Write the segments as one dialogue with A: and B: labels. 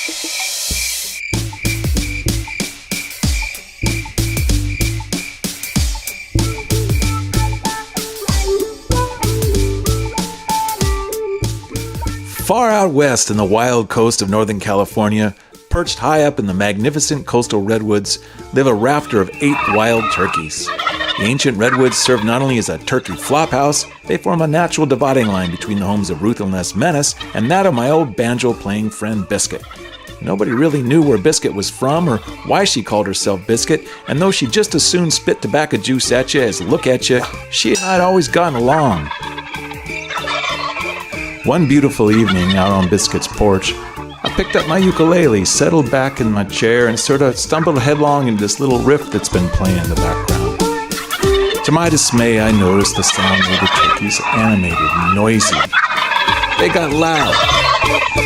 A: Far out west in the wild coast of Northern California, perched high up in the magnificent coastal redwoods, live a rafter of 8 wild turkeys. The ancient redwoods serve not only as a turkey flophouse, they form a natural dividing line between the homes of Ruth and Les Menace and that of my old banjo-playing friend Biscuit. Nobody really knew where Biscuit was from or why she called herself Biscuit, and though she just as soon spit tobacco juice at you as look at you, she and I had always gotten along. One beautiful evening out on Biscuit's porch, I picked up my ukulele, settled back in my chair, and sort of stumbled headlong into this little riff that's been playing in the background. To my dismay, I noticed the sound of the turkeys animated and noisy. They got loud.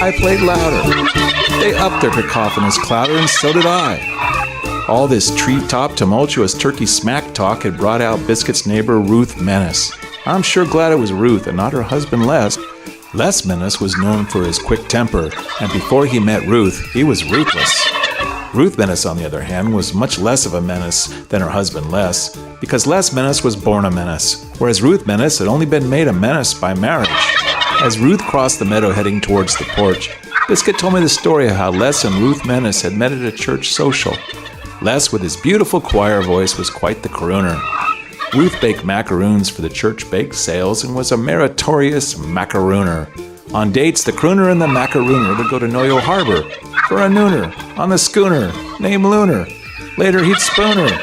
A: I played louder. They upped their cacophonous clatter, and so did I. All this treetop tumultuous turkey smack talk had brought out Biscuit's neighbor Ruth Menace. I'm sure glad it was Ruth and not her husband Les. Les Menace was known for his quick temper, and before he met Ruth, he was ruthless. Ruth Menace, on the other hand, was much less of a menace than her husband Les, because Les Menace was born a menace, whereas Ruth Menace had only been made a menace by marriage. As Ruth crossed the meadow heading towards the porch, Biscuit told me the story of how Les and Ruth Menace had met at a church social. Les, with his beautiful choir voice, was quite the crooner. Ruth baked macaroons for the church bake sales and was a meritorious macarooner. On dates, the crooner and the macarooner would go to Noyo Harbor for a nooner on the schooner named Lunar. Later, he'd spoon her.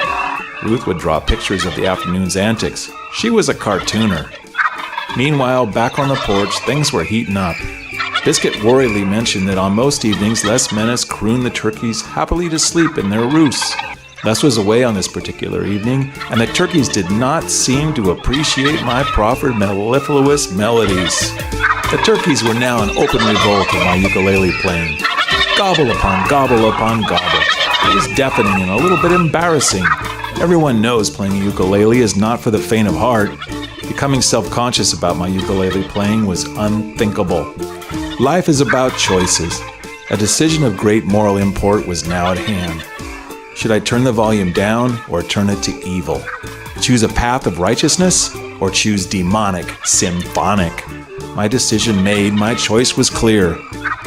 A: Ruth would draw pictures of the afternoon's antics. She was a cartooner. Meanwhile, back on the porch, things were heating up. Biscuit worriedly mentioned that on most evenings, Les Menace crooned the turkeys happily to sleep in their roosts. Les was away on this particular evening, and the turkeys did not seem to appreciate my proffered mellifluous melodies. The turkeys were now in open revolt at my ukulele playing. Gobble upon gobble upon gobble. It was deafening and a little bit embarrassing. Everyone knows playing a ukulele is not for the faint of heart. Becoming self-conscious about my ukulele playing was unthinkable. Life is about choices. A decision of great moral import was now at hand. Should I turn the volume down or turn it to evil? Choose a path of righteousness or choose demonic, symphonic? My decision made, my choice was clear.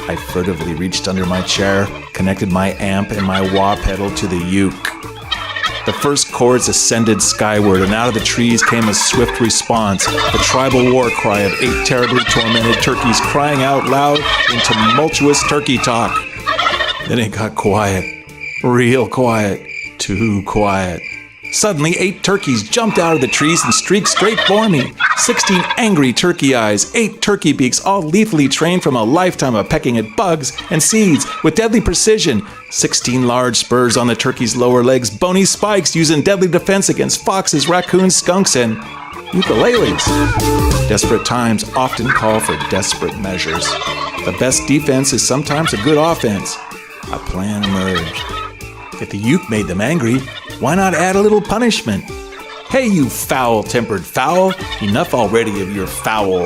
A: I furtively reached under my chair, connected my amp and my wah pedal to the uke. The first chords ascended skyward, and out of the trees came a swift response, the tribal war cry of 8 terribly tormented turkeys crying out loud in tumultuous turkey talk. Then it got quiet. Real quiet. Too quiet. Suddenly, 8 turkeys jumped out of the trees and streaked straight for me. 16 angry turkey eyes, 8 turkey beaks, all lethally trained from a lifetime of pecking at bugs and seeds with deadly precision. 16 large spurs on the turkey's lower legs, bony spikes using deadly defense against foxes, raccoons, skunks, and ukuleles. Desperate times often call for desperate measures. The best defense is sometimes a good offense. A plan emerged. If the uke made them angry, why not add a little punishment? Hey, you foul-tempered fowl, enough already of your foul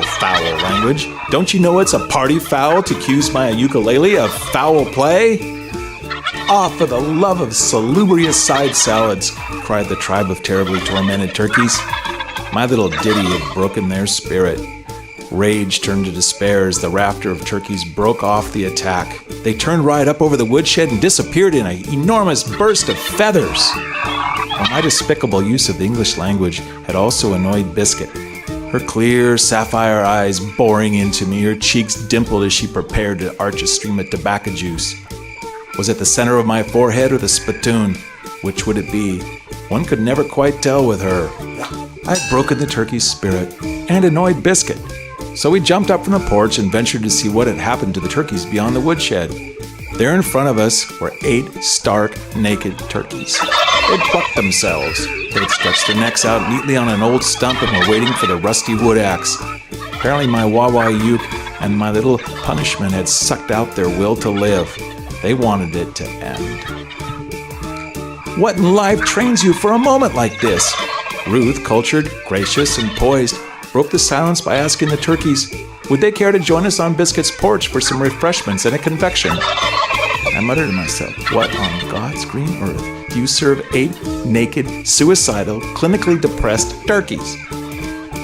A: language. Don't you know it's a party foul to accuse my ukulele of foul play? Ah, for the love of salubrious side salads, cried the tribe of terribly tormented turkeys. My little ditty had broken their spirit. Rage turned to despair as the rafter of turkeys broke off the attack. They turned right up over the woodshed and disappeared in an enormous burst of feathers. My despicable use of the English language had also annoyed Biscuit. Her clear, sapphire eyes boring into me, her cheeks dimpled as she prepared to arch a stream of tobacco juice. Was it the center of my forehead or the spittoon? Which would it be? One could never quite tell with her. I had broken the turkey's spirit and annoyed Biscuit. So we jumped up from the porch and ventured to see what had happened to the turkeys beyond the woodshed. There in front of us were 8 stark, naked turkeys. They'd plucked themselves. They'd stretched their necks out neatly on an old stump and were waiting for the rusty wood axe. Apparently my wah-wah uke and my little punishment had sucked out their will to live. They wanted it to end. What in life trains you for a moment like this? Ruth, cultured, gracious, and poised, broke the silence by asking the turkeys, would they care to join us on Biscuit's porch for some refreshments and a confection? I muttered to myself, what on God's green earth do you serve 8 naked, suicidal, clinically depressed turkeys?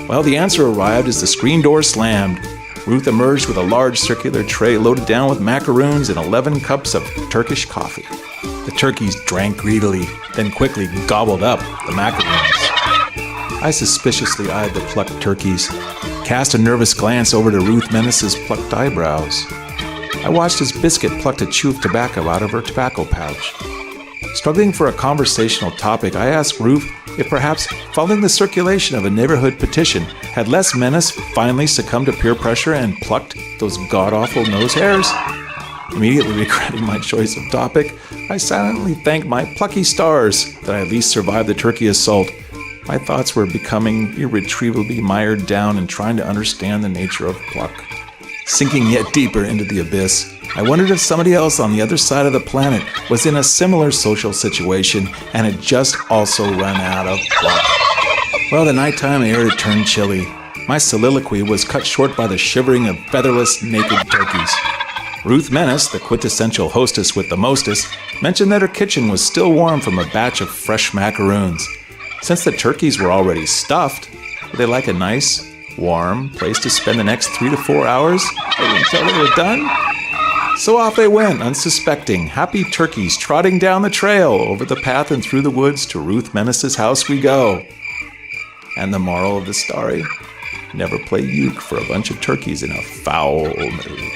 A: Well, the answer arrived as the screen door slammed. Ruth emerged with a large circular tray loaded down with macaroons and 11 cups of Turkish coffee. The turkeys drank greedily, then quickly gobbled up the macaroons. I suspiciously eyed the plucked turkeys, cast a nervous glance over to Ruth Menaces' plucked eyebrows. I watched as Biscuit plucked a chew of tobacco out of her tobacco pouch. Struggling for a conversational topic, I asked Ruth if perhaps following the circulation of a neighborhood petition, had Les Menace finally succumbed to peer pressure and plucked those god-awful nose hairs? Immediately regretting my choice of topic, I silently thanked my plucky stars that I at least survived the turkey assault. My thoughts were becoming irretrievably mired down in trying to understand the nature of pluck. Sinking yet deeper into the abyss, I wondered if somebody else on the other side of the planet was in a similar social situation and had just also run out of pluck. Well, the nighttime air had turned chilly. My soliloquy was cut short by the shivering of featherless, naked turkeys. Ruth Menace, the quintessential hostess with the mostest, mentioned that her kitchen was still warm from a batch of fresh macaroons. Since the turkeys were already stuffed, would they like a nice, warm place to spend the next 3 to 4 hours until they were done? So off they went, unsuspecting, happy turkeys trotting down the trail, over the path and through the woods to Ruth Menace's house we go. And the moral of the story, never play uke for a bunch of turkeys in a foul mood.